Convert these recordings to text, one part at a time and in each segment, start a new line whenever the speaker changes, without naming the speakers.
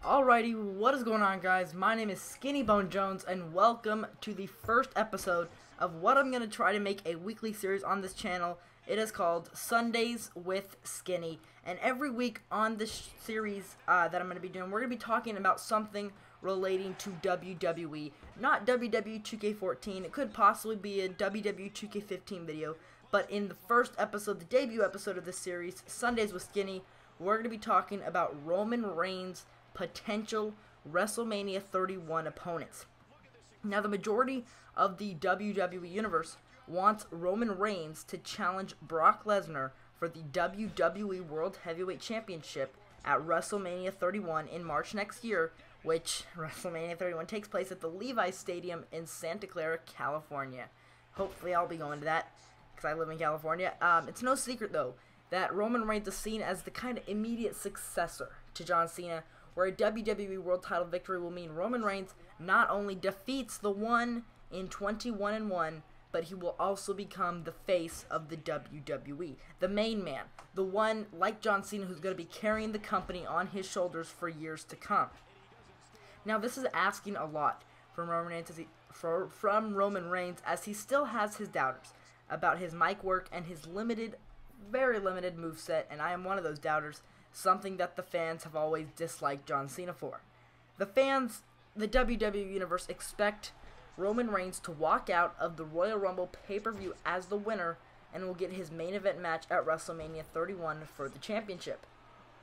Alrighty, what is going on, guys? My name is Skinny Bone Jones, and welcome to the first episode of what I'm going to try to make a weekly series on this channel. It is called Sundays with Skinny, and every week on this series that I'm going to be doing, we're going to be talking about something relating to WWE. Not WWE 2K14, it could possibly be a WWE 2K15 video, but in the first episode, the debut episode of this series, Sundays with Skinny, we're going to be talking about Roman Reigns' potential WrestleMania 31 opponents. Now, the majority of the WWE Universe wants Roman Reigns to challenge Brock Lesnar for the WWE World Heavyweight Championship at WrestleMania 31 in March next year, which WrestleMania 31 takes place at the Levi's Stadium in Santa Clara, California. Hopefully I'll be going to that, because I live in California. It's no secret, though, that Roman Reigns is seen as the kind of immediate successor to John Cena, where a WWE World Title victory will mean Roman Reigns not only defeats the one in 21-1, but he will also become the face of the WWE, the main man, the one, like John Cena, who's going to be carrying the company on his shoulders for years to come. Now, this is asking a lot from Roman Reigns, as he still has his doubters about his mic work and his very limited moveset, and I am one of those doubters, something that the fans have always disliked John Cena for. The fans, the WWE Universe, expect Roman Reigns to walk out of the Royal Rumble pay-per-view as the winner and will get his main event match at WrestleMania 31 for the championship.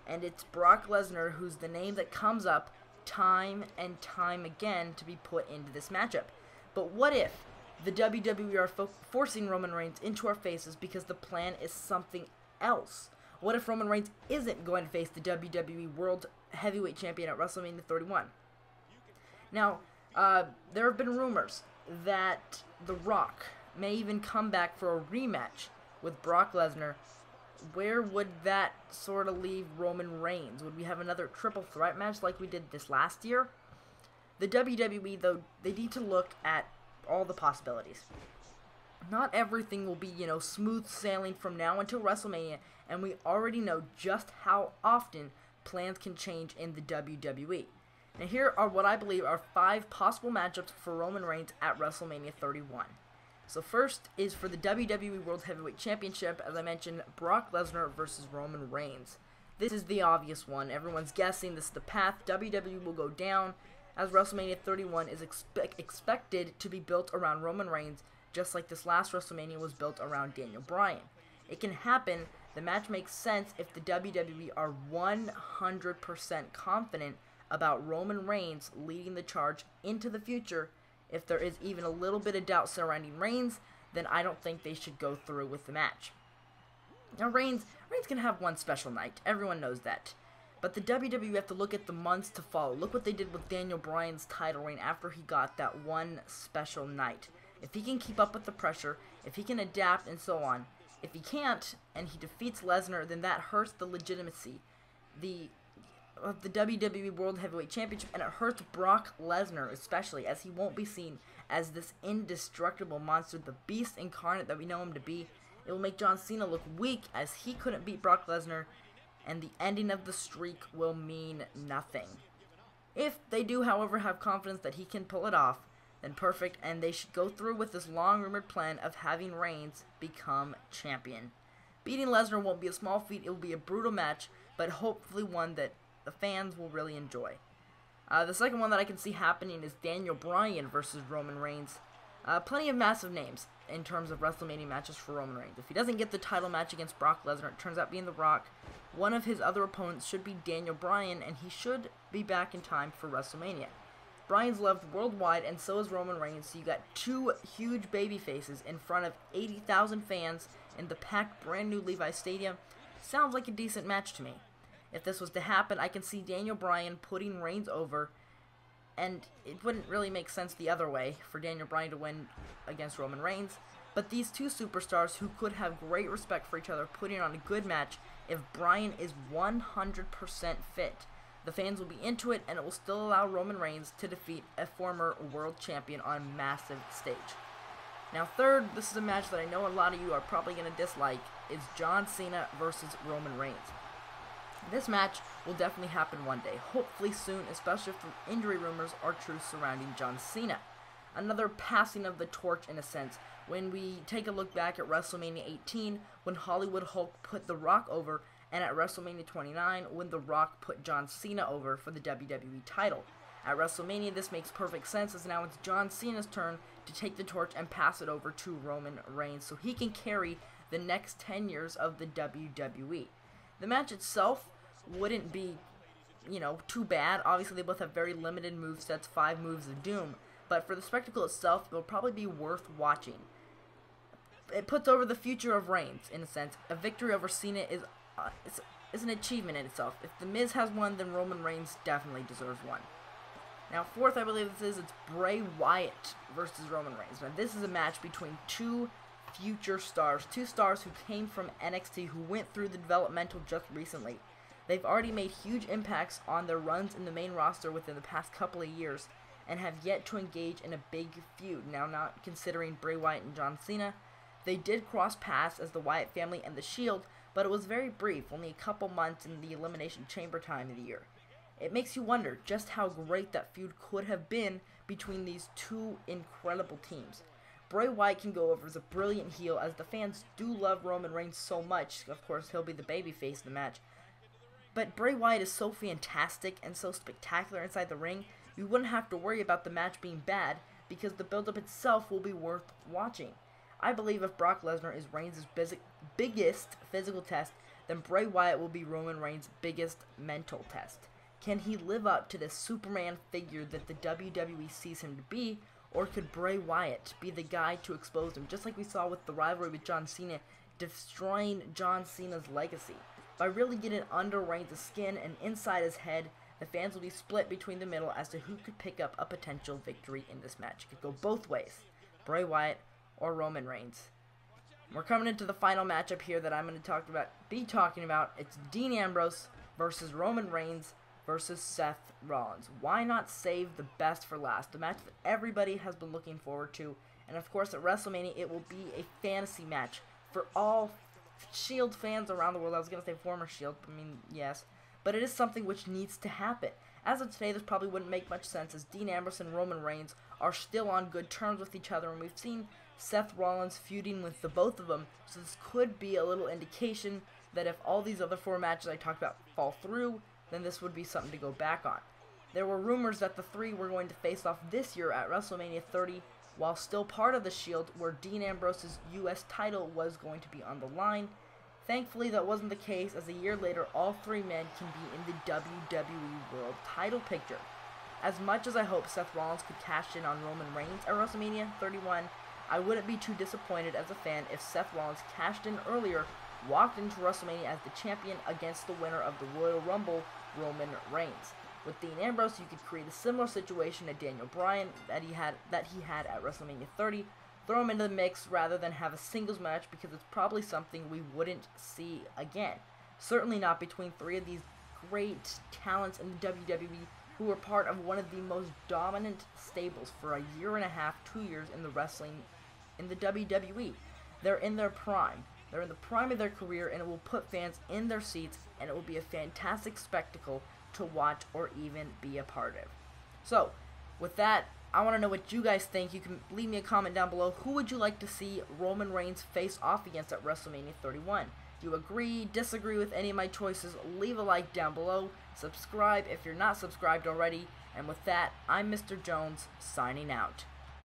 And it's Brock Lesnar who's the name that comes up time and time again to be put into this matchup. But what if the WWE are forcing Roman Reigns into our faces because the plan is something else? What if Roman Reigns isn't going to face the WWE World Heavyweight Champion at WrestleMania 31? Now, there have been rumors that The Rock may even come back for a rematch with Brock Lesnar. Where would that sort of leave Roman Reigns? Would we have another triple threat match like we did this last year? The WWE, though, they need to look at all the possibilities. Not everything will be, smooth sailing from now until WrestleMania, and we already know just how often plans can change in the WWE. Now, here are what I believe are 5 possible matchups for Roman Reigns at WrestleMania 31. So first is for the WWE World Heavyweight Championship, as I mentioned, Brock Lesnar versus Roman Reigns. This is the obvious one. Everyone's guessing this is the path WWE will go down, as WrestleMania 31 is expected to be built around Roman Reigns, just like this last WrestleMania was built around Daniel Bryan. It can happen. The match makes sense if the WWE are 100% confident about Roman Reigns leading the charge into the future. If there is even a little bit of doubt surrounding Reigns, then I don't think they should go through with the match. Now, Reigns can have one special night. Everyone knows that. But the WWE have to look at the months to follow. Look what they did with Daniel Bryan's title reign after he got that one special night. If he can keep up with the pressure, if he can adapt and so on. If he can't, and he defeats Lesnar, then that hurts the legitimacy of the WWE World Heavyweight Championship, and it hurts Brock Lesnar especially, as he won't be seen as this indestructible monster, the beast incarnate that we know him to be. It will make John Cena look weak, as he couldn't beat Brock Lesnar, and the ending of the streak will mean nothing. If they do, however, have confidence that he can pull it off, then perfect, and they should go through with this long-rumored plan of having Reigns become champion. Beating Lesnar won't be a small feat. It will be a brutal match, but hopefully one that the fans will really enjoy. The second one that I can see happening is Daniel Bryan versus Roman Reigns. Plenty of massive names in terms of WrestleMania matches for Roman Reigns. If he doesn't get the title match against Brock Lesnar, it turns out being The Rock. One of his other opponents should be Daniel Bryan, and he should be back in time for WrestleMania. Bryan's loved worldwide, and so is Roman Reigns, so you got 2 huge baby faces in front of 80,000 fans in the packed brand new Levi's Stadium. Sounds like a decent match to me. If this was to happen, I can see Daniel Bryan putting Reigns over, and it wouldn't really make sense the other way for Daniel Bryan to win against Roman Reigns. But these two superstars who could have great respect for each other putting on a good match if Bryan is 100% fit. The fans will be into it, and it will still allow Roman Reigns to defeat a former world champion on a massive stage. Now, third, this is a match that I know a lot of you are probably going to dislike, is John Cena versus Roman Reigns. This match will definitely happen one day, hopefully soon, especially if the injury rumors are true surrounding John Cena. Another passing of the torch in a sense, when we take a look back at WrestleMania 18, when Hollywood Hulk put The Rock over, and at WrestleMania 29, when The Rock put John Cena over for the WWE title. At WrestleMania, this makes perfect sense, as now it's John Cena's turn to take the torch and pass it over to Roman Reigns so he can carry the next 10 years of the WWE. The match itself wouldn't be, too bad. Obviously, they both have very limited movesets, 5 moves of doom, but for the spectacle itself, it'll probably be worth watching. It puts over the future of Reigns, in a sense. A victory over Cena is an achievement in itself. If The Miz has one, then Roman Reigns definitely deserves one. Now, fourth, I believe it's Bray Wyatt versus Roman Reigns. Now, this is a match between two future stars, two stars who came from NXT, who went through the developmental just recently. They've already made huge impacts on their runs in the main roster within the past couple of years, and have yet to engage in a big feud. Now, not considering Bray Wyatt and John Cena, they did cross paths as the Wyatt family and the Shield, but it was very brief, only a couple months in the Elimination Chamber time of the year. It makes you wonder just how great that feud could have been between these two incredible teams. Bray Wyatt can go over as a brilliant heel, as the fans do love Roman Reigns so much. Of course, he'll be the babyface of the match. But Bray Wyatt is so fantastic and so spectacular inside the ring, you wouldn't have to worry about the match being bad, because the build-up itself will be worth watching. I believe if Brock Lesnar is Reigns' biggest physical test, then Bray Wyatt will be Roman Reigns' biggest mental test. Can he live up to the Superman figure that the WWE sees him to be, or could Bray Wyatt be the guy to expose him, just like we saw with the rivalry with John Cena, destroying John Cena's legacy? By really getting under Reigns' skin and inside his head, the fans will be split between the middle as to who could pick up a potential victory in this match. It could go both ways, Bray Wyatt or Roman Reigns. We're coming into the final matchup here that I'm going to be talking about. It's Dean Ambrose versus Roman Reigns versus Seth Rollins. Why not save the best for last? The match that everybody has been looking forward to. And of course, at WrestleMania, it will be a fantasy match for all Shield fans around the world. I was going to say former Shield, yes. But it is something which needs to happen. As of today, this probably wouldn't make much sense, as Dean Ambrose and Roman Reigns are still on good terms with each other, and we've seen Seth Rollins feuding with the both of them, so this could be a little indication that if all these other 4 matches I talked about fall through, then this would be something to go back on. There were rumors that the 3 were going to face off this year at WrestleMania 30, while still part of the Shield, where Dean Ambrose's U.S. title was going to be on the line. Thankfully, that wasn't the case, as a year later, all 3 men can be in the WWE World title picture. As much as I hope Seth Rollins could cash in on Roman Reigns at WrestleMania 31, I wouldn't be too disappointed as a fan if Seth Rollins cashed in earlier, walked into WrestleMania as the champion against the winner of the Royal Rumble, Roman Reigns. With Dean Ambrose, you could create a similar situation to Daniel Bryan that he had at WrestleMania 30. Throw him into the mix rather than have a singles match, because it's probably something we wouldn't see again. Certainly not between 3 of these great talents in the WWE who were part of one of the most dominant stables for a year and a half, 2 years in the WWE. They're in their prime. They're in the prime of their career, and it will put fans in their seats, and it will be a fantastic spectacle to watch or even be a part of. So, with that, I want to know what you guys think. You can leave me a comment down below. Who would you like to see Roman Reigns face off against at WrestleMania 31? Do you agree, disagree with any of my choices? Leave a like down below. Subscribe if you're not subscribed already. And with that, I'm Mr. Jones, signing out.